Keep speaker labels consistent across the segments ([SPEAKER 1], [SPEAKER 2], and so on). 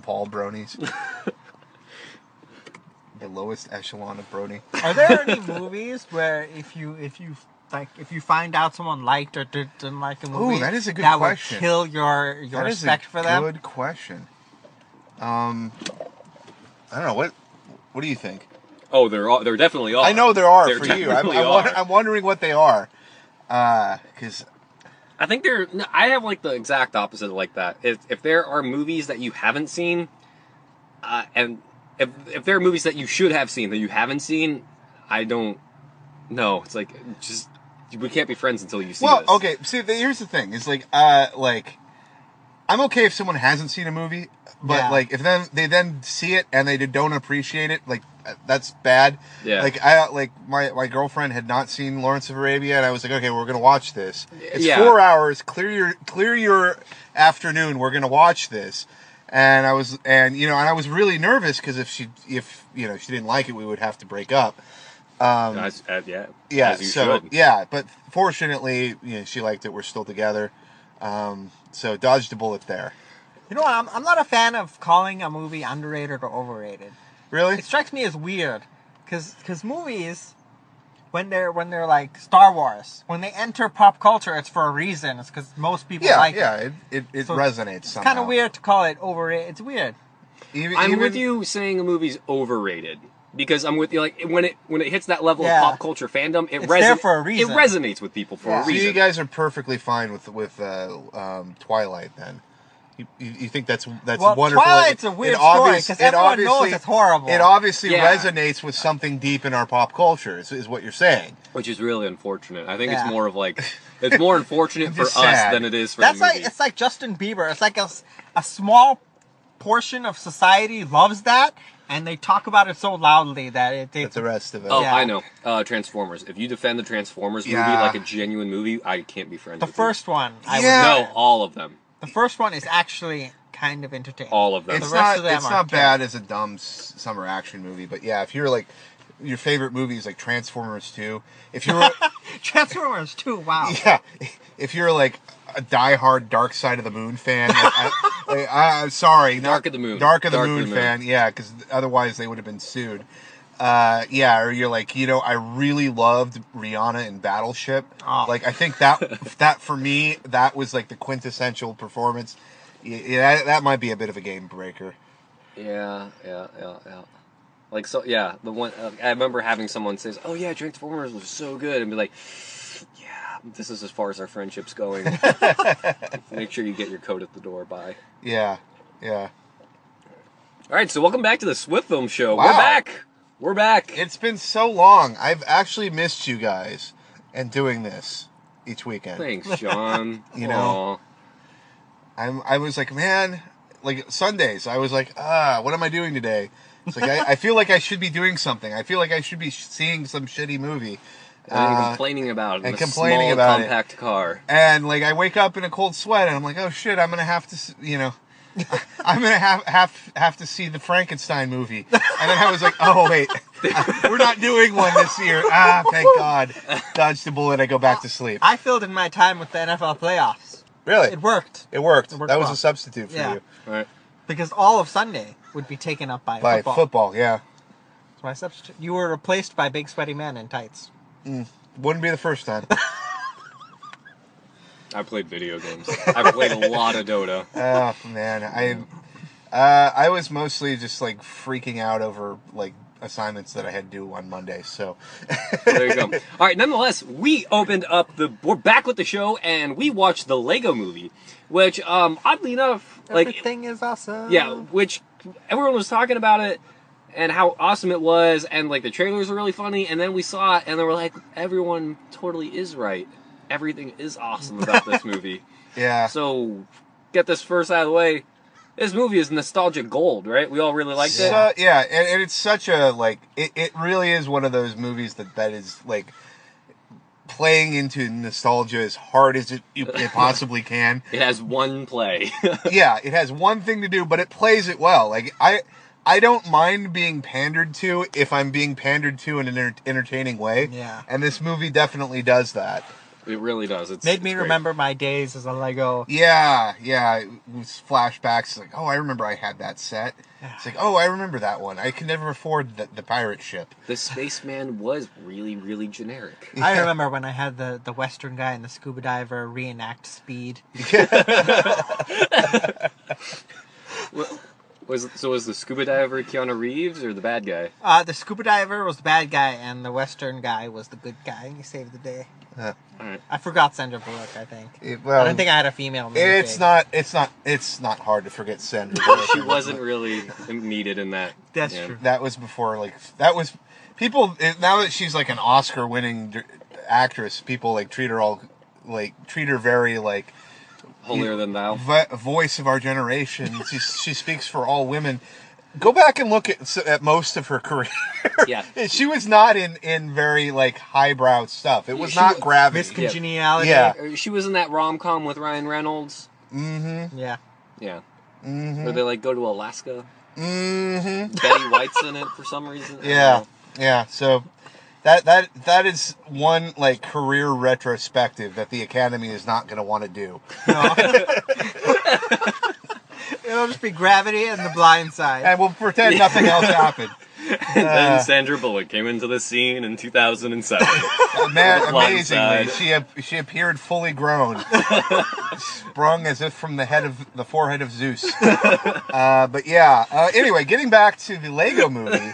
[SPEAKER 1] Paul bronies. The lowest echelon of brony.
[SPEAKER 2] Are there any movies where if you find out someone liked or didn't like a movie,
[SPEAKER 1] that is a good
[SPEAKER 2] that
[SPEAKER 1] question.
[SPEAKER 2] would kill your respect for them?
[SPEAKER 1] Good question. I don't know. What do you think?
[SPEAKER 3] Oh, there definitely are.
[SPEAKER 1] I know there are
[SPEAKER 3] There
[SPEAKER 1] for you.
[SPEAKER 3] definitely
[SPEAKER 1] I'm wondering what they are. Because
[SPEAKER 3] I think I have like the exact opposite like that. If there are movies that you haven't seen, and if there are movies that you should have seen that you haven't seen, I don't know. It's like just we can't be friends until you see this.
[SPEAKER 1] Well, okay. See, here's the thing. It's like I'm okay if someone hasn't seen a movie, but like if they then see it and they don't appreciate it, like that's bad.
[SPEAKER 3] Yeah.
[SPEAKER 1] Like my girlfriend had not seen Lawrence of Arabia, and I was like, okay, we're gonna watch this. It's
[SPEAKER 3] Yeah.
[SPEAKER 1] 4 hours. Clear your afternoon. We're gonna watch this. And I was really nervous because if she didn't like it, we would have to break up.
[SPEAKER 3] Yeah.
[SPEAKER 1] Yeah.
[SPEAKER 3] As you should.
[SPEAKER 1] Yeah, but fortunately, she liked it. We're still together. So dodged a bullet there.
[SPEAKER 2] You know what? I'm not a fan of calling a movie underrated or overrated.
[SPEAKER 1] Really?
[SPEAKER 2] It strikes me as weird, because movies, when they're like Star Wars, when they enter pop culture, it's for a reason. It's because most people like it.
[SPEAKER 1] Yeah, it
[SPEAKER 2] So
[SPEAKER 1] resonates
[SPEAKER 2] It's
[SPEAKER 1] somehow.
[SPEAKER 2] kind of weird to call it overrated. It's weird.
[SPEAKER 3] I'm with you saying a movie's overrated. Because I'm with you, like when it hits that level of pop culture fandom,
[SPEAKER 2] It's there for a reason.
[SPEAKER 3] It resonates with people for a
[SPEAKER 1] So
[SPEAKER 3] reason.
[SPEAKER 1] you guys are perfectly fine with Twilight then. You think that's
[SPEAKER 2] Well,
[SPEAKER 1] wonderful?
[SPEAKER 2] Twilight's a weird story because everyone knows it's horrible.
[SPEAKER 1] It obviously
[SPEAKER 3] Yeah.
[SPEAKER 1] resonates with something deep in our pop culture. Is what you're saying.
[SPEAKER 3] Which is really unfortunate. I think
[SPEAKER 2] Yeah.
[SPEAKER 3] it's more of like it's more unfortunate for us
[SPEAKER 1] just sad.
[SPEAKER 3] than it is for
[SPEAKER 2] That's
[SPEAKER 3] the movie.
[SPEAKER 2] like it's like Justin Bieber. It's like a small portion of society loves that, and they talk about it so loudly that
[SPEAKER 1] But the rest of it.
[SPEAKER 3] Oh,
[SPEAKER 2] Yeah.
[SPEAKER 3] I know. Transformers. If you defend the Transformers movie
[SPEAKER 1] Yeah.
[SPEAKER 3] like a genuine movie, I can't be friends
[SPEAKER 2] the
[SPEAKER 3] with
[SPEAKER 2] first one. I
[SPEAKER 1] Yeah.
[SPEAKER 2] would
[SPEAKER 3] No, all of them.
[SPEAKER 2] The first one is actually kind of entertaining.
[SPEAKER 3] All of them.
[SPEAKER 1] It's
[SPEAKER 2] The rest
[SPEAKER 1] not.
[SPEAKER 2] of them
[SPEAKER 1] It's
[SPEAKER 2] are
[SPEAKER 1] not
[SPEAKER 2] terrible.
[SPEAKER 1] bad as a dumb summer action movie, but yeah, if you're like your favorite movie is like Transformers 2, if you're
[SPEAKER 2] Transformers 2. Wow.
[SPEAKER 1] yeah, if you're like a diehard Dark Side of the Moon fan, I'm sorry,
[SPEAKER 3] Dark of the Moon.
[SPEAKER 1] Dark of the
[SPEAKER 3] Dark of
[SPEAKER 1] Moon
[SPEAKER 3] the Moon.
[SPEAKER 1] fan, yeah, because otherwise they would have been sued. Yeah, or you're like, I really loved Rihanna in Battleship.
[SPEAKER 2] Oh.
[SPEAKER 1] Like, I think that for me, that was like the quintessential performance. Yeah, that might be a bit of a game breaker.
[SPEAKER 3] Yeah. Like, so, yeah, the one, I remember having someone say, oh yeah, Transformers was so good, and be like, yeah, this is as far as our friendship's going. Make sure you get your coat at the door, bye.
[SPEAKER 1] Yeah.
[SPEAKER 3] Alright, so welcome back to the Swiftfilm show.
[SPEAKER 1] Wow.
[SPEAKER 3] We're back!
[SPEAKER 1] It's been so long. I've actually missed you guys and doing this each weekend.
[SPEAKER 3] Thanks, John.
[SPEAKER 1] You know. I was like, man, like Sundays, I was like, what am I doing today? It's like, I feel like I should be doing something. I feel like I should be seeing some shitty movie.
[SPEAKER 3] And complaining about it in
[SPEAKER 1] and
[SPEAKER 3] a
[SPEAKER 1] complaining
[SPEAKER 3] small,
[SPEAKER 1] about it.
[SPEAKER 3] compact car.
[SPEAKER 1] And like, I wake up in a cold sweat and I'm like, oh shit, I'm going to have to, I'm going to have to see the Frankenstein movie. And then I was like, oh wait, we're not doing one this year. Thank God. Dodged the bullet. I go back to sleep.
[SPEAKER 2] I filled in my time with the NFL playoffs.
[SPEAKER 1] Really?
[SPEAKER 2] It worked.
[SPEAKER 1] It worked.
[SPEAKER 2] It worked
[SPEAKER 1] That was
[SPEAKER 2] well.
[SPEAKER 1] a substitute for
[SPEAKER 2] Yeah.
[SPEAKER 1] you.
[SPEAKER 3] Right.
[SPEAKER 2] Because all of Sunday would be taken up by
[SPEAKER 1] Football, yeah.
[SPEAKER 2] So my substitute. You were replaced by big sweaty men in tights.
[SPEAKER 1] Wouldn't be the first time.
[SPEAKER 3] I played video games. I played a lot of Dota.
[SPEAKER 1] Oh man, I was mostly just like freaking out over like assignments that I had due on Monday. So
[SPEAKER 3] There you go. All right. Nonetheless, we're back with the show, and we watched the Lego Movie, which, oddly enough,
[SPEAKER 2] Everything is awesome.
[SPEAKER 3] yeah, which everyone was talking about it and how awesome it was, and like the trailers were really funny, and then we saw it, and they were like, everyone totally is right. Everything is awesome about this movie.
[SPEAKER 1] yeah,
[SPEAKER 3] So, get this first out of the way. This movie is nostalgic gold, right? We all really liked it.
[SPEAKER 1] yeah, and it's such a like it really is one of those movies that is like playing into nostalgia as hard as it possibly can.
[SPEAKER 3] It has one play.
[SPEAKER 1] Yeah, it has one thing to do, but it plays it well. Like I don't mind being pandered to if I'm being pandered to in an entertaining way.
[SPEAKER 2] Yeah.
[SPEAKER 1] And this movie definitely does that.
[SPEAKER 3] It really does. It's
[SPEAKER 2] Made me
[SPEAKER 3] it's great.
[SPEAKER 2] remember my days as a Lego.
[SPEAKER 1] Yeah, it was flashbacks. It's like, oh, I remember I had that set. It's like, oh, I remember that one. I could never afford the pirate ship.
[SPEAKER 3] The spaceman was really, really generic.
[SPEAKER 2] I remember when I had the Western guy and the scuba diver reenact Speed.
[SPEAKER 3] Was the scuba diver Keanu Reeves or the bad guy?
[SPEAKER 2] The scuba diver was the bad guy, and the Western guy was the good guy, and he saved the day.
[SPEAKER 3] All right.
[SPEAKER 2] I forgot Sandra Bullock. I think.
[SPEAKER 1] Well,
[SPEAKER 2] I don't think I had a female.
[SPEAKER 1] It's not hard to forget Sandra Bullock.
[SPEAKER 3] She wasn't really needed in that.
[SPEAKER 2] That's true.
[SPEAKER 1] That was before, people, now that she's like an Oscar-winning actress, people treat her very
[SPEAKER 3] Holier than thou.
[SPEAKER 1] Voice of our generation. She speaks for all women. Go back and look at most of her career.
[SPEAKER 3] Yeah.
[SPEAKER 1] She was not in very highbrow stuff. It was not Gravity.
[SPEAKER 2] Miss Congeniality.
[SPEAKER 1] Yeah.
[SPEAKER 3] She was in that rom-com with Ryan Reynolds.
[SPEAKER 1] Mm-hmm.
[SPEAKER 2] Yeah.
[SPEAKER 3] Yeah.
[SPEAKER 1] Mm-hmm.
[SPEAKER 3] Where they go to Alaska.
[SPEAKER 1] Mm-hmm.
[SPEAKER 3] Betty White's in it for some reason.
[SPEAKER 1] Yeah. Yeah. So that is one career retrospective that the Academy is not going to want to do.
[SPEAKER 2] No. It'll just be Gravity and The Blind Side.
[SPEAKER 1] And we'll pretend nothing else happened.
[SPEAKER 3] Then Sandra Bullock came into the scene in 2007.
[SPEAKER 1] Amazingly, she appeared fully grown, sprung as if from the forehead of Zeus. But yeah. Anyway, getting back to the Lego movie.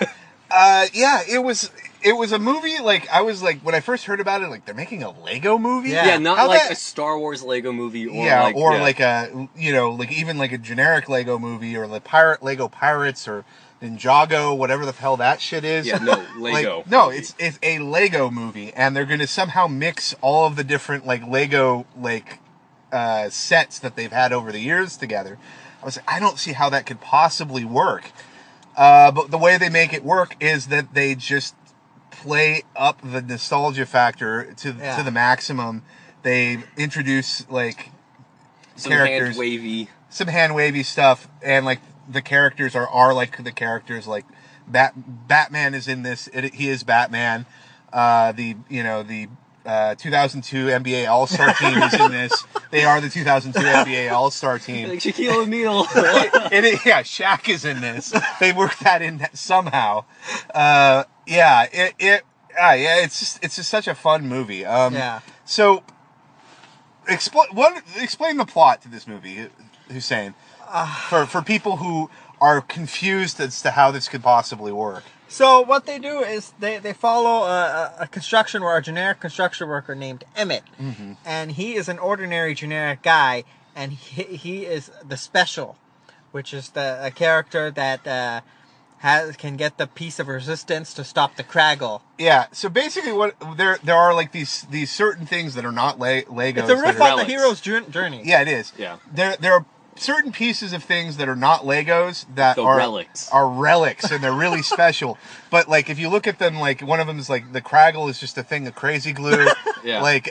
[SPEAKER 1] It was a movie, I was when I first heard about it, they're making a Lego movie?
[SPEAKER 2] Yeah.
[SPEAKER 3] Yeah, not a Star Wars Lego movie or
[SPEAKER 1] even a generic Lego movie or Lego Pirates or Ninjago, whatever the hell that shit is.
[SPEAKER 3] Yeah, no, Lego.
[SPEAKER 1] No, it's a Lego movie, and they're going to somehow mix all of the different Lego sets that they've had over the years together. I was I don't see how that could possibly work. But the way they make it work is that they just play up the nostalgia factor to the maximum. They introduce
[SPEAKER 3] Some
[SPEAKER 1] characters, some hand wavy stuff, and the characters are the characters. Batman is in this. He is Batman. The 2002 NBA All-Star team is in this. They are the 2002 NBA All-Star team.
[SPEAKER 3] Shaquille O'Neal.
[SPEAKER 1] Shaq is in this. They worked that in somehow. It's just such a fun movie. So, explain the plot to this movie, Husain, for people who are confused as to how this could possibly work.
[SPEAKER 2] So what they do is they follow a generic construction worker named Emmett, and he is an ordinary generic guy, and he is the special, which is a character that can get the piece of resistance to stop the Kraggle.
[SPEAKER 1] Yeah. So basically, what there are these certain things that are not Legos.
[SPEAKER 2] It's a riff on the hero's journey.
[SPEAKER 1] Yeah, it is.
[SPEAKER 3] Yeah.
[SPEAKER 1] There are certain pieces of things that are not Legos that
[SPEAKER 3] The
[SPEAKER 1] are
[SPEAKER 3] relics,
[SPEAKER 1] and they're really special. But if you look at them, one of them is the Kraggle is just a thing of crazy glue.
[SPEAKER 3] Yeah.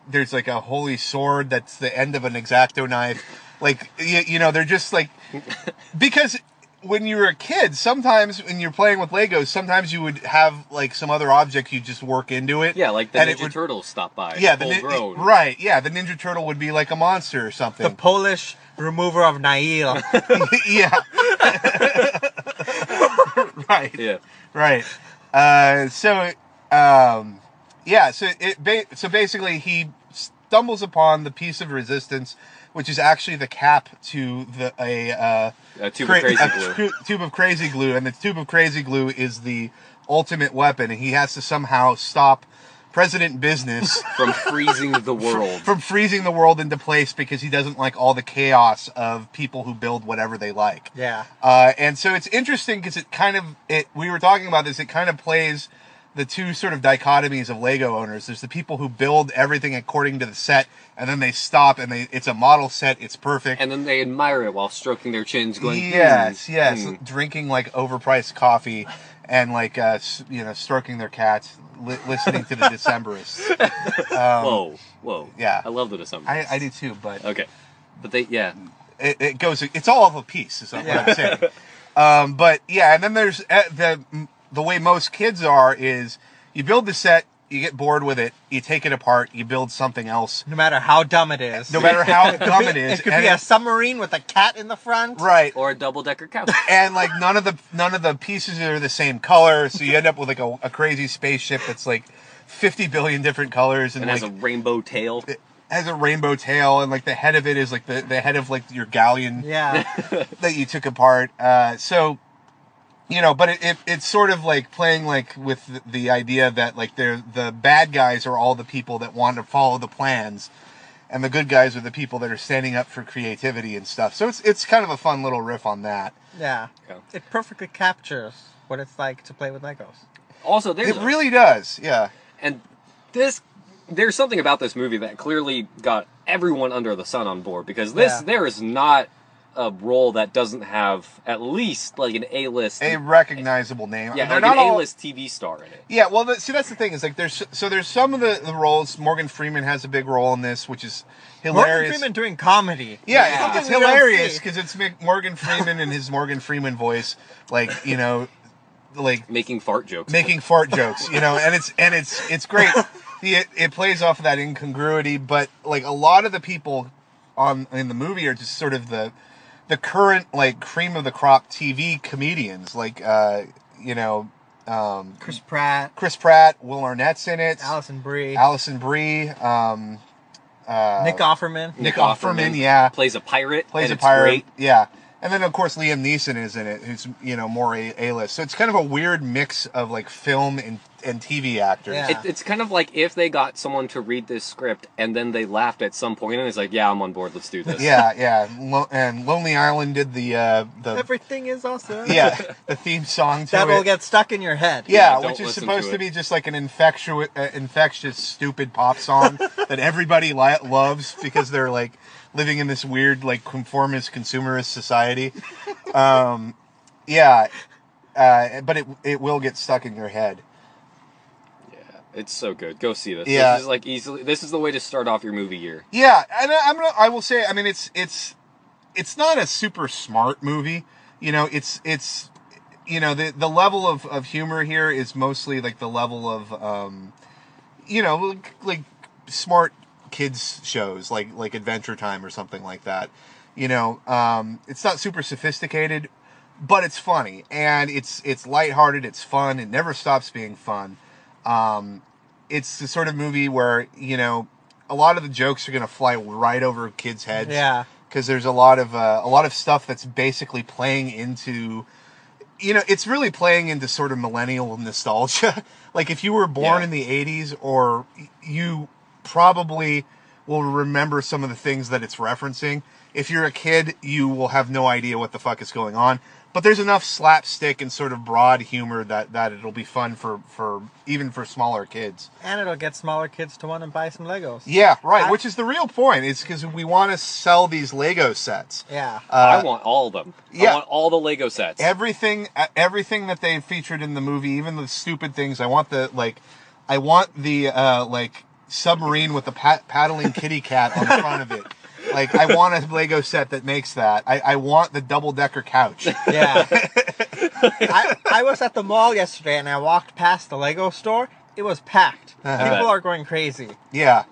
[SPEAKER 1] There's a holy sword that's the end of an X-Acto knife. They're just because when you were a kid, sometimes when you're playing with Legos, sometimes you would have some other object you just work into it.
[SPEAKER 3] Yeah, the Ninja Turtles stop by.
[SPEAKER 1] Yeah,
[SPEAKER 3] the
[SPEAKER 1] right. Yeah, the Ninja Turtle would be a monster or something.
[SPEAKER 2] The Polish remover of Nail.
[SPEAKER 1] Yeah. Right.
[SPEAKER 3] Yeah.
[SPEAKER 1] Right. So basically he stumbles upon the piece of resistance, which is actually the cap to a
[SPEAKER 3] tube of crazy glue.
[SPEAKER 1] Tube of crazy glue, and the tube of crazy glue is the ultimate weapon, and he has to somehow stop President Business
[SPEAKER 3] from freezing the world.
[SPEAKER 1] From freezing the world into place because he doesn't like all the chaos of people who build whatever they like.
[SPEAKER 2] Yeah.
[SPEAKER 1] And so it's interesting because we were talking about this, it kind of plays the two sort of dichotomies of Lego owners. There's the people who build everything according to the set, and then they stop, and it's a model set, it's perfect.
[SPEAKER 3] And then they admire it while stroking their chins, going,
[SPEAKER 1] yes, drinking overpriced coffee, and stroking their cats, listening to the Decemberists.
[SPEAKER 3] Whoa.
[SPEAKER 1] Yeah.
[SPEAKER 3] I love the Decemberists.
[SPEAKER 1] I do too, but...
[SPEAKER 3] Okay. But
[SPEAKER 1] It goes, it's all of a piece, is what I'm saying. But yeah, and then there's the way most kids are is you build the set, you get bored with it, you take it apart, you build something else.
[SPEAKER 2] No matter how dumb it is.
[SPEAKER 1] No matter how dumb it is.
[SPEAKER 2] It could be a submarine with a cat in the front.
[SPEAKER 1] Right.
[SPEAKER 3] Or a double-decker couch.
[SPEAKER 1] And like none of the pieces are the same color, so you end up with like a crazy spaceship that's like 50 billion different colors and
[SPEAKER 3] has
[SPEAKER 1] like
[SPEAKER 3] a rainbow tail.
[SPEAKER 1] It has a rainbow tail, and like the head of it is like the head of like your galleon that you took apart. So but it's sort of like playing like with the idea that like the bad guys are all the people that want to follow the plans, and the good guys are the people that are standing up for creativity and stuff. So it's kind of a fun little riff on that.
[SPEAKER 2] Yeah. It perfectly captures what it's like to play with Legos.
[SPEAKER 3] Also,
[SPEAKER 1] it really does. Yeah.
[SPEAKER 3] And there's something about this movie that clearly got everyone under the sun on board, because there is not a role that doesn't have at least like an A-list,
[SPEAKER 1] a recognizable name.
[SPEAKER 3] Yeah, like an A-list TV star in it.
[SPEAKER 1] Yeah, well, see, that's the thing is like there's some of the roles. Morgan Freeman has a big role in this, which is hilarious.
[SPEAKER 2] Morgan Freeman doing comedy.
[SPEAKER 1] Yeah, it's hilarious because it's Morgan Freeman and his Morgan Freeman voice, like like
[SPEAKER 3] making fart jokes,
[SPEAKER 1] and it's great. It plays off of that incongruity, but like a lot of the people in the movie are just sort of the current like cream of the crop TV comedians, like
[SPEAKER 2] Chris Pratt,
[SPEAKER 1] Will Arnett's in it,
[SPEAKER 2] Alison Brie,
[SPEAKER 1] Nick
[SPEAKER 2] Offerman.
[SPEAKER 1] Yeah,
[SPEAKER 3] plays a pirate.
[SPEAKER 1] Great. Yeah. And then, of course, Liam Neeson is in it, who's, more A-list. So it's kind of a weird mix of, like, film and TV actors.
[SPEAKER 2] Yeah.
[SPEAKER 3] It's kind of like if they got someone to read this script and then they laughed at some point and it's like, yeah, I'm on board, let's do this.
[SPEAKER 1] Yeah. And Lonely Island did the
[SPEAKER 2] Everything is awesome.
[SPEAKER 1] Yeah, the theme song to
[SPEAKER 2] that
[SPEAKER 1] it.
[SPEAKER 2] will get stuck in your head.
[SPEAKER 1] Yeah, which is supposed to be just like an infectious, stupid pop song that everybody loves because they're, like, living in this weird, like, consumerist society. But it will get stuck in your head.
[SPEAKER 3] Yeah, it's so good. Go see this.
[SPEAKER 1] Yeah.
[SPEAKER 3] This is like this is the way to start off your movie year.
[SPEAKER 1] Yeah, and I will say, I mean, it's not a super smart movie. The level of humor here is mostly like the level of like smart kids shows like Adventure Time or something like that. It's not super sophisticated, but it's funny and it's lighthearted, it's fun, it never stops being fun. It's the sort of movie where a lot of the jokes are going to fly right over kids' heads.
[SPEAKER 2] Yeah,
[SPEAKER 1] because there's a lot of stuff that's basically playing into it's really playing into sort of millennial nostalgia. Like if you were born in the 80s, or you probably will remember some of the things that it's referencing. If you're a kid, you will have no idea what the fuck is going on. But there's enough slapstick and sort of broad humor that it'll be fun for even for smaller kids.
[SPEAKER 2] And it'll get smaller kids to want to buy some Legos.
[SPEAKER 1] Yeah, right. Which is the real point. It's because we want to sell these Lego sets.
[SPEAKER 2] Yeah.
[SPEAKER 3] I want all of them.
[SPEAKER 1] Yeah.
[SPEAKER 3] I want all the Lego sets.
[SPEAKER 1] Everything that they featured in the movie, even the stupid things. I want the submarine with the paddling kitty cat on the front of it. Like, I want a Lego set that makes that. I want the double-decker couch.
[SPEAKER 2] Yeah. I was at the mall yesterday and I walked past the Lego store. It was packed. People are going crazy.
[SPEAKER 1] Yeah.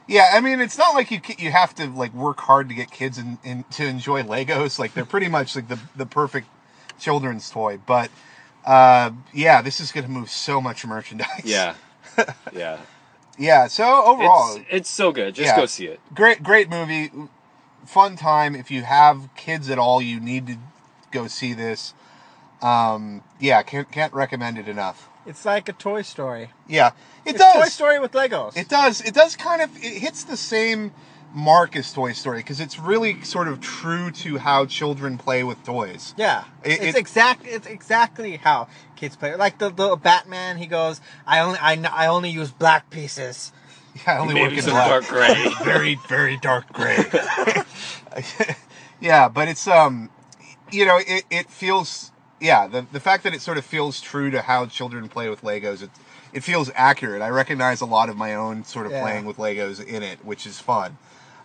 [SPEAKER 1] Yeah, I mean, it's not like you have to, like, work hard to get kids to enjoy Legos. Like, they're pretty much, like, the perfect children's toy. But, this is going to move so much merchandise.
[SPEAKER 3] Yeah. Yeah.
[SPEAKER 1] Yeah, so overall...
[SPEAKER 3] It's so good. Just go see it.
[SPEAKER 1] Great movie. Fun time. If you have kids at all, you need to go see this. Can't recommend it enough.
[SPEAKER 2] It's like a Toy Story.
[SPEAKER 1] Yeah, it's
[SPEAKER 2] does. Toy Story with Legos.
[SPEAKER 1] It does. It does kind of... It hits the same mark as Toy Story, because it's really sort of true to how children play with toys.
[SPEAKER 2] Yeah, it's exactly how kids play. Like the Batman, he goes, I only use black pieces.
[SPEAKER 1] Yeah, I only
[SPEAKER 3] Maybe
[SPEAKER 1] work in
[SPEAKER 3] some dark gray.
[SPEAKER 1] Very, very dark gray. Yeah, but it's it feels, the fact that it sort of feels true to how children play with Legos, it feels accurate. I recognize a lot of my own sort of playing with Legos in it, which is fun.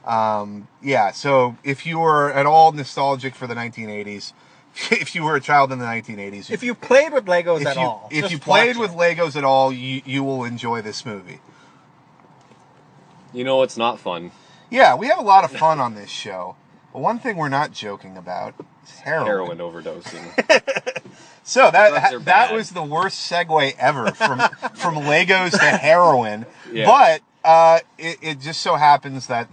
[SPEAKER 1] So if you are at all nostalgic for the 1980s, if you were a child in the 1980s.
[SPEAKER 2] If you played with Legos at all.
[SPEAKER 1] If
[SPEAKER 2] just
[SPEAKER 1] you played
[SPEAKER 2] watch
[SPEAKER 1] with
[SPEAKER 2] it.
[SPEAKER 1] Legos at all, you will enjoy this movie.
[SPEAKER 3] You know it's not fun.
[SPEAKER 1] Yeah, we have a lot of fun on this show. But one thing we're not joking about is
[SPEAKER 3] Heroin
[SPEAKER 1] heroin.
[SPEAKER 3] overdosing.
[SPEAKER 1] So
[SPEAKER 3] Drugs are
[SPEAKER 1] that
[SPEAKER 3] bad.
[SPEAKER 1] was the worst segue ever from Legos to heroin.
[SPEAKER 3] Yeah.
[SPEAKER 1] But it just so happens that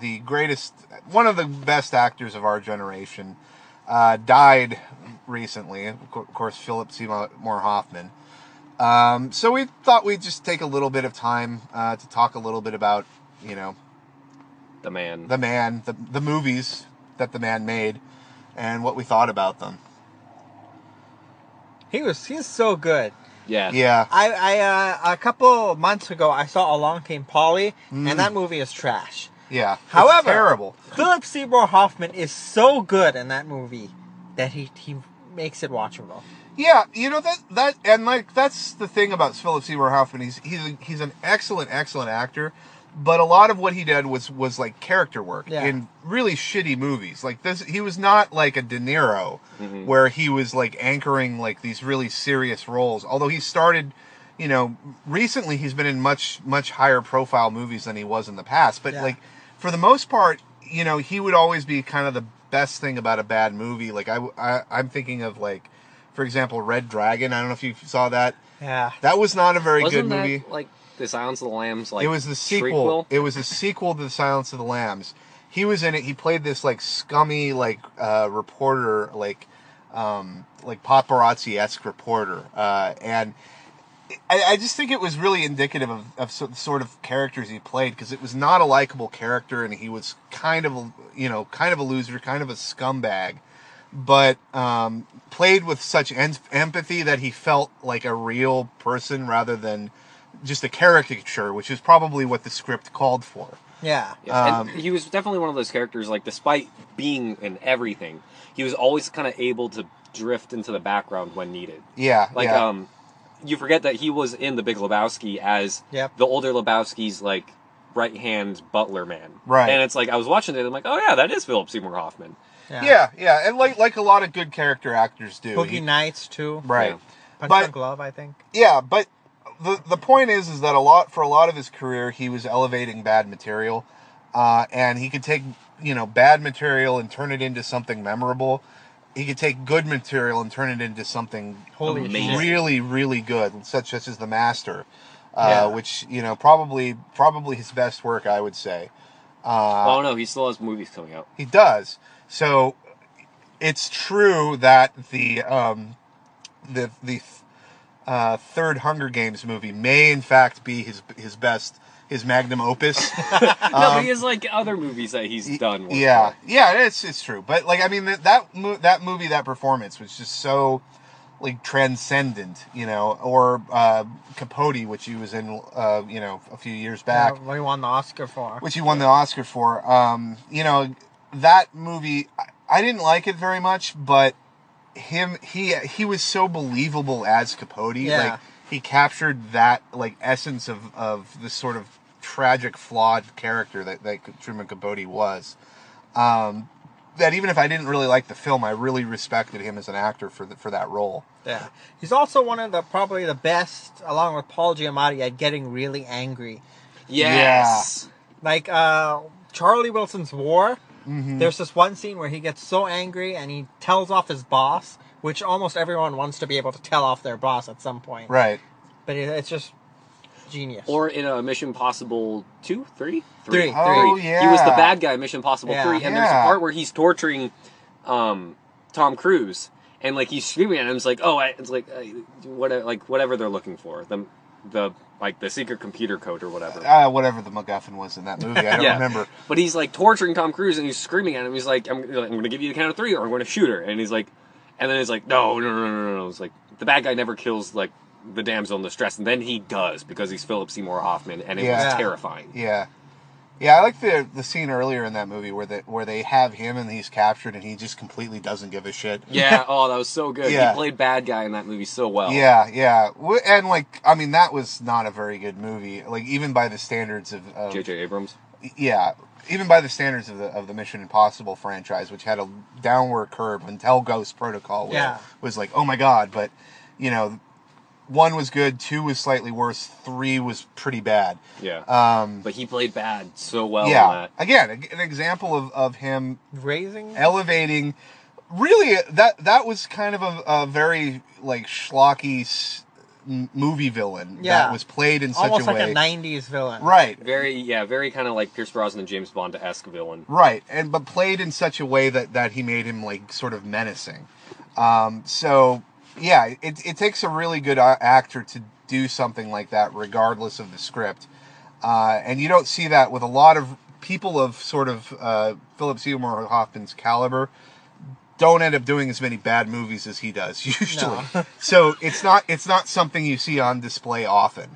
[SPEAKER 1] one of the best actors of our generation, died recently. Of course, Phillip Seymour Hoffman. So we thought we'd just take a little bit of time to talk a little bit about,
[SPEAKER 3] The man.
[SPEAKER 1] the movies that the man made, and what we thought about them.
[SPEAKER 2] He's so good.
[SPEAKER 3] Yeah.
[SPEAKER 1] Yeah.
[SPEAKER 2] I a couple months ago I saw Along Came Polly, and that movie is trash.
[SPEAKER 1] Yeah. It's
[SPEAKER 2] However,
[SPEAKER 1] terrible.
[SPEAKER 2] Phillip Seymour Hoffman is so good in that movie that he makes it watchable.
[SPEAKER 1] Yeah, that's the thing about Phillip Seymour Hoffman. He's an excellent actor, but a lot of what he did was like character work in really shitty movies. Like this, he was not like a De Niro, where he was like anchoring like these really serious roles. Although he started, recently he's been in much higher profile movies than he was in the past. But like for the most part, he would always be kind of the best thing about a bad movie. Like I'm thinking of like, for example, Red Dragon. I don't know if you saw that.
[SPEAKER 2] Yeah.
[SPEAKER 1] That was not a very
[SPEAKER 3] Wasn't
[SPEAKER 1] good movie.
[SPEAKER 3] that, like, The Silence of the Lambs? Like,
[SPEAKER 1] It was the sequel.
[SPEAKER 3] prequel?
[SPEAKER 1] It was a sequel to The Silence of the Lambs. He was in it. He played this like scummy reporter, like paparazzi-esque reporter, and I just think it was really indicative of sort of characters he played, because it was not a likable character, and he was kind of a loser, kind of a scumbag, but played with such empathy that he felt like a real person rather than just a caricature, which is probably what the script called for.
[SPEAKER 2] Yeah.
[SPEAKER 3] Yeah. And he was definitely one of those characters, like, despite being in everything, he was always kind of able to drift into the background when needed.
[SPEAKER 1] Yeah.
[SPEAKER 3] Like,
[SPEAKER 1] yeah.
[SPEAKER 3] You forget that he was in The Big Lebowski as the older Lebowski's, like, right-hand butler man.
[SPEAKER 1] Right.
[SPEAKER 3] And it's like, I was watching it, I'm like, oh yeah, that is Phillip Seymour Hoffman.
[SPEAKER 1] Yeah, and like a lot of good character actors do.
[SPEAKER 2] Boogie Nights too.
[SPEAKER 1] Right.
[SPEAKER 3] Yeah.
[SPEAKER 2] Punch
[SPEAKER 1] But-
[SPEAKER 2] Drunk Glove, I think.
[SPEAKER 1] Yeah, but the point is that for a lot of his career, he was elevating bad material, and he could take bad material and turn it into something memorable. He could take good material and turn it into something
[SPEAKER 2] Holy shit.
[SPEAKER 1] really, really good, such as The Master,
[SPEAKER 2] Yeah.
[SPEAKER 1] which probably his best work, I would say.
[SPEAKER 3] Oh no, he still has movies coming out.
[SPEAKER 1] He does. So it's true that the third Hunger Games movie may in fact be his best, his magnum opus.
[SPEAKER 3] No, but he has like other movies that he's done.
[SPEAKER 1] Yeah, it's true. But like, I mean, that movie, that performance was just so like transcendent, or Capote, which he was in, a few years back,
[SPEAKER 2] What he won the Oscar for.
[SPEAKER 1] which he won the Oscar for. That movie, I didn't like it very much, but he was so believable as Capote.
[SPEAKER 2] Yeah.
[SPEAKER 1] Like, he captured that like essence of this sort of tragic, flawed character that Truman Capote was. That even if I didn't really like the film, I really respected him as an actor for that role.
[SPEAKER 2] Yeah. He's also one of probably the best, along with Paul Giamatti, at getting really angry.
[SPEAKER 3] Yes.
[SPEAKER 2] Like Charlie Wilson's War.
[SPEAKER 1] Mm-hmm.
[SPEAKER 2] There's this one scene where he gets so angry and he tells off his boss, which almost everyone wants to be able to tell off their boss at some point.
[SPEAKER 1] Right.
[SPEAKER 2] But it's just genius.
[SPEAKER 3] Or in a Mission Impossible 2, 3?
[SPEAKER 2] Three.
[SPEAKER 1] Oh, yeah.
[SPEAKER 3] He was the bad guy in Mission Impossible
[SPEAKER 2] Yeah.
[SPEAKER 3] 3, and there's a part where he's torturing Tom Cruise, and like he's screaming at him. It's like, whatever they're looking for, the secret computer code or whatever.
[SPEAKER 1] Whatever the MacGuffin was in that movie, I don't remember.
[SPEAKER 3] But he's like torturing Tom Cruise, and he's screaming at him. He's like, I'm going to give you the count of 3, or I'm going to shoot her. And he's like, and then he's like, no. It's like the bad guy never kills like the damsel in distress, and then he does because he's Phillip Seymour Hoffman, and it was terrifying.
[SPEAKER 1] Yeah. Yeah, I like the scene earlier in that movie where they have him and he's captured and he just completely doesn't give a shit.
[SPEAKER 3] Yeah, oh, that was so good.
[SPEAKER 1] Yeah.
[SPEAKER 3] He played bad guy in that movie so well.
[SPEAKER 1] Yeah. And like, I mean, that was not a very good movie. Like, even by the standards of
[SPEAKER 3] J.J. Abrams.
[SPEAKER 1] Yeah, even by the standards of the Mission Impossible franchise, which had a downward curve until Ghost Protocol was like, oh my god. But, 1 was good, 2 was slightly worse, 3 was pretty bad.
[SPEAKER 3] Yeah. But he played bad so well
[SPEAKER 1] yeah.
[SPEAKER 3] in that.
[SPEAKER 1] Again, an example of him
[SPEAKER 2] elevating.
[SPEAKER 1] Really, that was kind of a very like schlocky movie villain that was played in such a way.
[SPEAKER 2] Almost like a 90s villain.
[SPEAKER 1] Right.
[SPEAKER 3] Very kind of like Pierce Brosnan, James Bond-esque villain.
[SPEAKER 1] Right, but played in such a way that he made him like sort of menacing. So yeah, it takes a really good actor to do something like that, regardless of the script. And you don't see that with a lot of people of sort of Phillip Seymour Hoffman's caliber. Don't end up doing as many bad movies as he does usually. No. So it's not something you see on display often.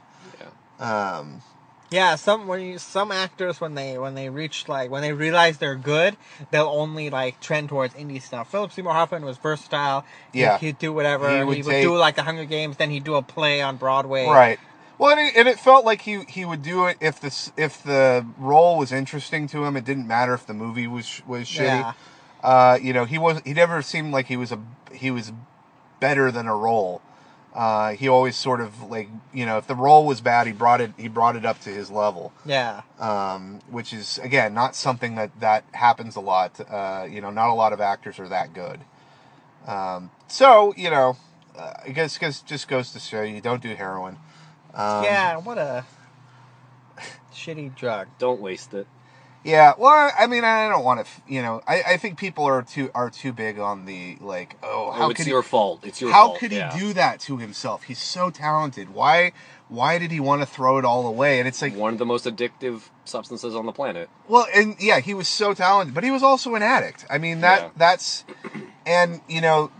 [SPEAKER 2] Yeah. Some actors when they realize they're good, they'll only like trend towards indie stuff. Phillip Seymour Hoffman was versatile.
[SPEAKER 1] Yeah.
[SPEAKER 2] He'd do whatever. He would do like The Hunger Games, then he'd do a play on Broadway.
[SPEAKER 1] Right. Well, and it felt like he would do it if the role was interesting to him. It didn't matter if the movie was shitty.
[SPEAKER 2] Yeah.
[SPEAKER 1] He never seemed like he was better than a role. He always sort of like, if the role was bad, he brought it up to his level.
[SPEAKER 2] Yeah.
[SPEAKER 1] Which is again not something that happens a lot. Not a lot of actors are that good. So I guess just goes to show you don't do heroin.
[SPEAKER 2] Yeah, what a shitty drug.
[SPEAKER 3] Don't waste it.
[SPEAKER 1] Yeah, well, I mean, I don't want to, I think people are too big on the, like,
[SPEAKER 3] it's your fault. It's your
[SPEAKER 1] fault.
[SPEAKER 3] fault.
[SPEAKER 1] How could he do that to himself? He's so talented. Why did he want to throw it all away? And it's like...
[SPEAKER 3] one of the most addictive substances on the planet.
[SPEAKER 1] Well, and yeah, he was so talented, but he was also an addict. I mean, that's... And,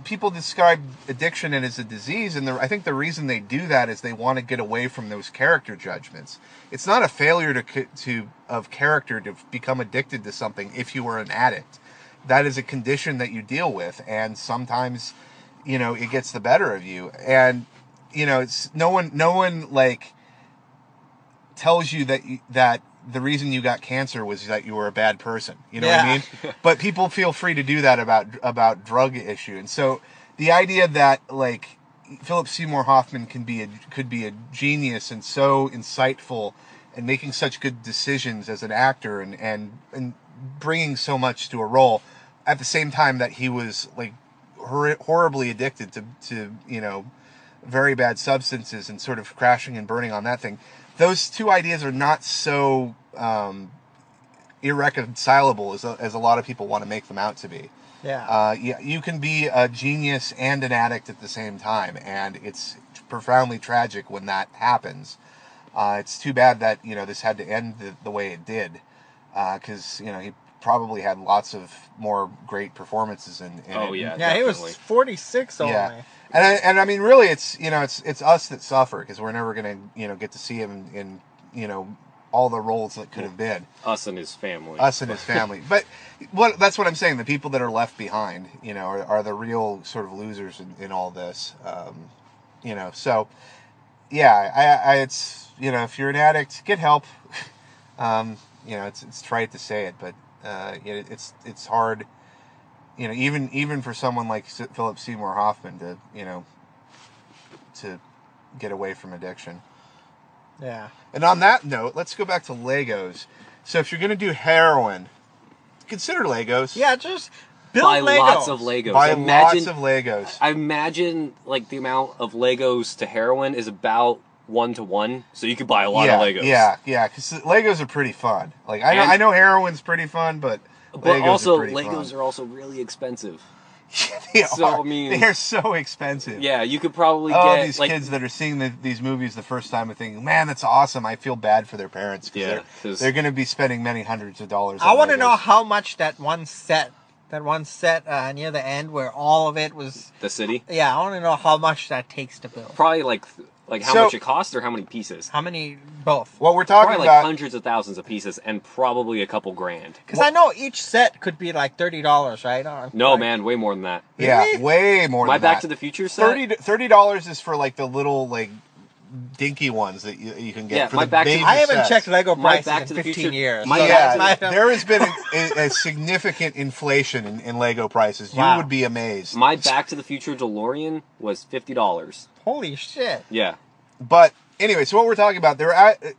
[SPEAKER 1] people describe addiction as a disease, and I think the reason they do that is they want to get away from those character judgments. It's not a failure of character to become addicted to something if you were an addict. That is a condition that you deal with, and sometimes, it gets the better of you. And, it's no one like tells you that the reason you got cancer was that you were a bad person. You know what I mean? But people feel free to do that about drug issue. And so the idea that like Phillip Seymour Hoffman could be a genius and so insightful and making such good decisions as an actor and bringing so much to a role at the same time that he was like horribly addicted to very bad substances and sort of crashing and burning on that thing. Those two ideas are not so irreconcilable as a lot of people want to make them out to be.
[SPEAKER 2] Yeah.
[SPEAKER 1] You can be a genius and an addict at the same time, and it's profoundly tragic when that happens. It's too bad that this had to end the way it did, because he probably had lots of more great performances in
[SPEAKER 3] oh
[SPEAKER 1] it.
[SPEAKER 3] yeah,
[SPEAKER 2] yeah,
[SPEAKER 3] definitely.
[SPEAKER 2] He was 46 only.
[SPEAKER 1] Yeah. And I mean, really, it's it's us that suffer because we're never gonna get to see him in all the roles that could have been.
[SPEAKER 3] Us and his family.
[SPEAKER 1] But that's what I'm saying. The people that are left behind, are the real sort of losers in all this. So yeah, it's if you're an addict, get help. It's trite to say it, but it's hard. Even for someone like Phillip Seymour Hoffman to get away from addiction.
[SPEAKER 2] Yeah.
[SPEAKER 1] And on that note, let's go back to Legos. So if you're going to do heroin, consider Legos.
[SPEAKER 2] Yeah, just build
[SPEAKER 3] Buy
[SPEAKER 2] Legos.
[SPEAKER 3] lots of Legos.
[SPEAKER 1] Buy lots of Legos.
[SPEAKER 3] I imagine like the amount of Legos to heroin is about 1-to-1, so you could buy a lot of Legos.
[SPEAKER 1] Yeah, because Legos are pretty fun. Like I know heroin's pretty fun, but Legos
[SPEAKER 3] also
[SPEAKER 1] are pretty
[SPEAKER 3] Legos
[SPEAKER 1] fun.
[SPEAKER 3] are also really expensive.
[SPEAKER 1] They
[SPEAKER 3] So,
[SPEAKER 1] are.
[SPEAKER 3] I mean...
[SPEAKER 1] They are so expensive.
[SPEAKER 3] Yeah, you could probably get...
[SPEAKER 1] these kids that are seeing these movies the first time and thinking, man, that's awesome. I feel bad for their parents. Because they're going to be spending many hundreds of dollars on
[SPEAKER 2] I want to
[SPEAKER 1] Legos.
[SPEAKER 2] know how much that one set near the end where all of it was...
[SPEAKER 3] The city?
[SPEAKER 2] Yeah, I want to know how much that takes to build.
[SPEAKER 3] Probably like how much it costs or how many pieces?
[SPEAKER 2] How many? Both.
[SPEAKER 1] What we're talking
[SPEAKER 3] Probably
[SPEAKER 1] about...
[SPEAKER 3] like hundreds of thousands of pieces and probably a couple grand.
[SPEAKER 2] Because I know each set could be like $30, right? Or
[SPEAKER 3] No,
[SPEAKER 2] like,
[SPEAKER 3] man, way more than that.
[SPEAKER 1] Yeah,
[SPEAKER 2] Really?
[SPEAKER 1] way more
[SPEAKER 3] My
[SPEAKER 1] than that.
[SPEAKER 3] Back to the Future set?
[SPEAKER 1] $30 is for like the little like dinky ones that you can get
[SPEAKER 3] Yeah,
[SPEAKER 1] for
[SPEAKER 3] my
[SPEAKER 1] the
[SPEAKER 3] Back to-
[SPEAKER 1] baby
[SPEAKER 2] I haven't
[SPEAKER 1] sets.
[SPEAKER 2] checked Lego
[SPEAKER 3] My
[SPEAKER 2] prices
[SPEAKER 3] Back
[SPEAKER 2] in
[SPEAKER 3] to the
[SPEAKER 2] 15
[SPEAKER 3] Future-
[SPEAKER 2] years.
[SPEAKER 3] my
[SPEAKER 2] so
[SPEAKER 3] Back
[SPEAKER 2] that's
[SPEAKER 3] to
[SPEAKER 2] my-
[SPEAKER 1] There has been a significant inflation in Lego prices. You
[SPEAKER 2] Wow.
[SPEAKER 1] would be amazed.
[SPEAKER 3] My Back to the Future DeLorean was $50.
[SPEAKER 2] Holy shit.
[SPEAKER 3] Yeah.
[SPEAKER 1] But anyway, so what we're talking about,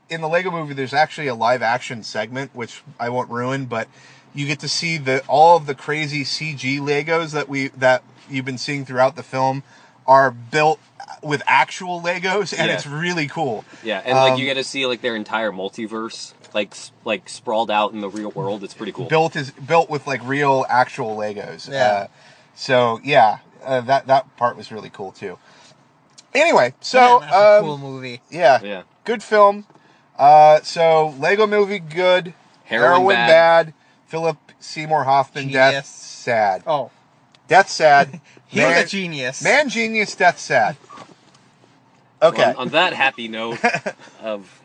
[SPEAKER 1] in the Lego movie, there's actually a live action segment, which I won't ruin, but you get to see all of the crazy CG Legos that you've been seeing throughout the film are built with actual Legos, and
[SPEAKER 3] Yeah.
[SPEAKER 1] it's really cool.
[SPEAKER 3] Yeah, and like you get to see like their entire multiverse like sprawled out in the real world. It's pretty cool.
[SPEAKER 1] Built with like real actual Legos.
[SPEAKER 2] Yeah.
[SPEAKER 1] That part was really cool too. Anyway, so
[SPEAKER 2] Man, that's a cool movie.
[SPEAKER 1] yeah,
[SPEAKER 3] Yeah.
[SPEAKER 1] good film. So Lego movie, good.
[SPEAKER 3] Heroin
[SPEAKER 1] bad. Phillip Seymour Hoffman, death
[SPEAKER 2] Genius.
[SPEAKER 1] sad.
[SPEAKER 2] Oh,
[SPEAKER 1] Death sad.
[SPEAKER 2] he was a genius.
[SPEAKER 1] Man genius, death sad. Okay.
[SPEAKER 3] On that happy note of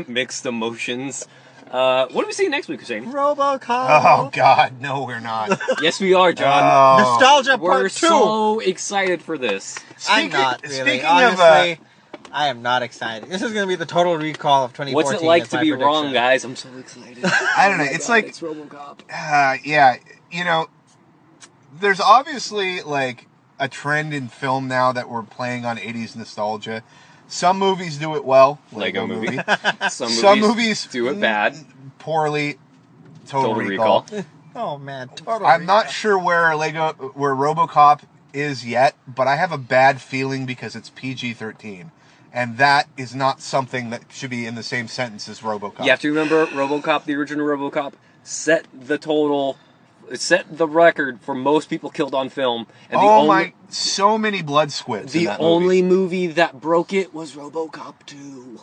[SPEAKER 3] mixed emotions, what do we see next week, Husain?
[SPEAKER 2] RoboCop.
[SPEAKER 1] Oh God, no, we're not.
[SPEAKER 3] Yes, we are, John.
[SPEAKER 1] Oh.
[SPEAKER 2] Nostalgia
[SPEAKER 3] We're
[SPEAKER 2] Part 2.
[SPEAKER 3] so excited for this.
[SPEAKER 2] I'm not really.
[SPEAKER 1] Speaking
[SPEAKER 2] Honestly,
[SPEAKER 1] of,
[SPEAKER 2] I am not excited. This is going to be the total recall of 2014.
[SPEAKER 3] What's it like
[SPEAKER 2] is
[SPEAKER 3] to
[SPEAKER 2] my
[SPEAKER 3] be
[SPEAKER 2] prediction.
[SPEAKER 3] wrong, guys? I'm so excited.
[SPEAKER 1] I don't know.
[SPEAKER 3] Oh my
[SPEAKER 1] It's
[SPEAKER 3] God,
[SPEAKER 1] like,
[SPEAKER 3] it's RoboCop.
[SPEAKER 1] yeah, there's obviously like a trend in film now that we're playing on 80s nostalgia. Some movies do it well.
[SPEAKER 3] Lego movie. Some
[SPEAKER 1] Some
[SPEAKER 3] movies
[SPEAKER 1] movies
[SPEAKER 3] do it bad.
[SPEAKER 1] Poorly. Total
[SPEAKER 3] Total
[SPEAKER 1] Recall.
[SPEAKER 3] Recall.
[SPEAKER 2] Oh man, totally.
[SPEAKER 1] I'm not sure where RoboCop is yet, but I have a bad feeling because it's PG-13, and that is not something that should be in the same sentence as RoboCop.
[SPEAKER 3] You have to remember, RoboCop, the original RoboCop, set the record for most people killed on film. And
[SPEAKER 1] so many blood squids. in
[SPEAKER 3] the
[SPEAKER 1] that
[SPEAKER 3] only
[SPEAKER 1] movie.
[SPEAKER 3] movie that broke it was RoboCop 2.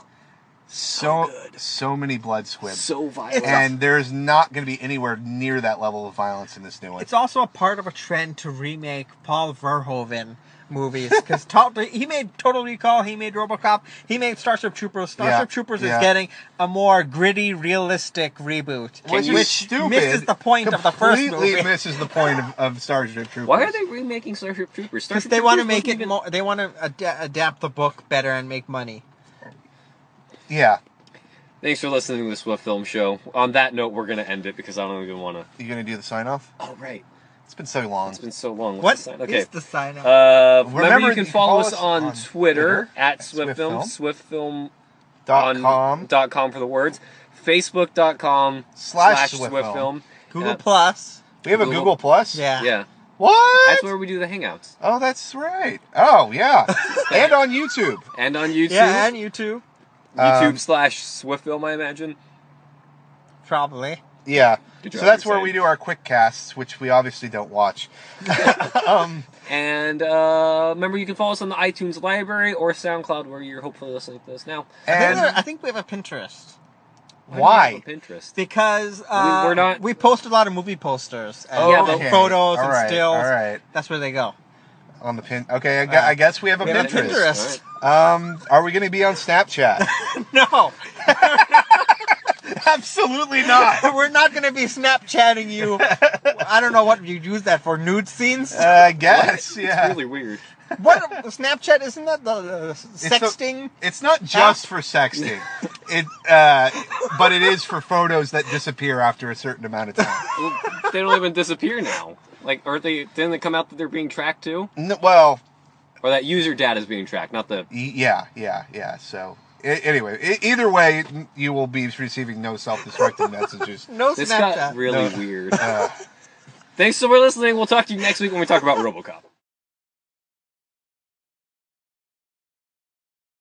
[SPEAKER 1] so
[SPEAKER 3] good.
[SPEAKER 1] so many blood squids.
[SPEAKER 3] So violent.
[SPEAKER 1] And there's not going to be anywhere near that level of violence in this new one.
[SPEAKER 2] It's also a part of a trend to remake Paul Verhoeven movies because he made Total Recall, he made RoboCop, he made Starship Troopers. Starship Troopers is getting a more gritty, realistic reboot,
[SPEAKER 1] Which is stupid.
[SPEAKER 2] misses the point of the first
[SPEAKER 1] Completely
[SPEAKER 2] movie.
[SPEAKER 1] misses the point of Starship Troopers.
[SPEAKER 3] Why are they remaking Starship Troopers?
[SPEAKER 2] Because
[SPEAKER 3] Starship
[SPEAKER 2] they want to
[SPEAKER 3] Troopers
[SPEAKER 2] make
[SPEAKER 3] wasn't
[SPEAKER 2] it
[SPEAKER 3] even-
[SPEAKER 2] more. They want to adapt the book better and make money.
[SPEAKER 1] Yeah.
[SPEAKER 3] Thanks for listening to the Swiftfilm show. On that note, we're going to end it because I don't even want to...
[SPEAKER 1] You going to do the sign-off?
[SPEAKER 3] Oh, right.
[SPEAKER 1] It's been so long.
[SPEAKER 3] It's been so long.
[SPEAKER 2] What
[SPEAKER 3] What's
[SPEAKER 2] is
[SPEAKER 3] the sign? Okay.
[SPEAKER 2] the sign up?
[SPEAKER 3] Remember, you can follow us on Twitter at
[SPEAKER 1] Swiftfilm.
[SPEAKER 3] Swiftfilm.
[SPEAKER 1] .com.
[SPEAKER 3] for the words. Facebook.com/Swiftfilm.
[SPEAKER 2] Google Plus.
[SPEAKER 1] We have a
[SPEAKER 3] Google-
[SPEAKER 1] Google Plus?
[SPEAKER 2] Yeah.
[SPEAKER 3] Yeah.
[SPEAKER 1] What?
[SPEAKER 3] That's where we do the hangouts.
[SPEAKER 1] Oh, that's right. Oh, yeah. And on YouTube.
[SPEAKER 3] And on YouTube.
[SPEAKER 2] Yeah, and YouTube.
[SPEAKER 3] YouTube/Swiftfilm, I imagine.
[SPEAKER 2] Probably.
[SPEAKER 1] Yeah.
[SPEAKER 3] Good
[SPEAKER 1] So
[SPEAKER 3] job,
[SPEAKER 1] that's where
[SPEAKER 3] Husain.
[SPEAKER 1] we do our quick casts, which we obviously don't watch.
[SPEAKER 3] And remember, you can follow us on the iTunes library or SoundCloud, where you're hopefully listening to this now.
[SPEAKER 1] And
[SPEAKER 2] I think we have a Pinterest.
[SPEAKER 1] why?
[SPEAKER 3] do you have a Pinterest.
[SPEAKER 2] Because
[SPEAKER 3] We're not-
[SPEAKER 2] we post a lot of movie posters and
[SPEAKER 3] Yeah, but-
[SPEAKER 2] photos
[SPEAKER 1] All
[SPEAKER 2] and
[SPEAKER 1] right,
[SPEAKER 2] stills.
[SPEAKER 1] All right.
[SPEAKER 2] That's where they go.
[SPEAKER 1] On the pin. Okay, I guess we have a
[SPEAKER 2] We have a
[SPEAKER 1] Pinterest.
[SPEAKER 2] Pinterest.
[SPEAKER 1] Are we going to be on Snapchat?
[SPEAKER 2] No,
[SPEAKER 1] Absolutely not.
[SPEAKER 2] we're not going to be Snapchatting you. I don't know what you use that for. Nude scenes?
[SPEAKER 1] I guess, yeah.
[SPEAKER 3] It's really weird.
[SPEAKER 2] What Snapchat isn't that the sexting?
[SPEAKER 1] It's not just for sexting. But it is for photos that disappear after a certain amount of time.
[SPEAKER 3] Well, they don't even disappear now. Like, didn't it come out that they're being tracked too?
[SPEAKER 1] Well,
[SPEAKER 3] Or that user data is being tracked, not the...
[SPEAKER 1] yeah. So, anyway, either way, you will be receiving no self-destructing messages.
[SPEAKER 2] No
[SPEAKER 3] This
[SPEAKER 2] Snapchat.
[SPEAKER 3] got really
[SPEAKER 1] No.
[SPEAKER 3] weird. Thanks so much for listening. We'll talk to you next week when we talk about RoboCop.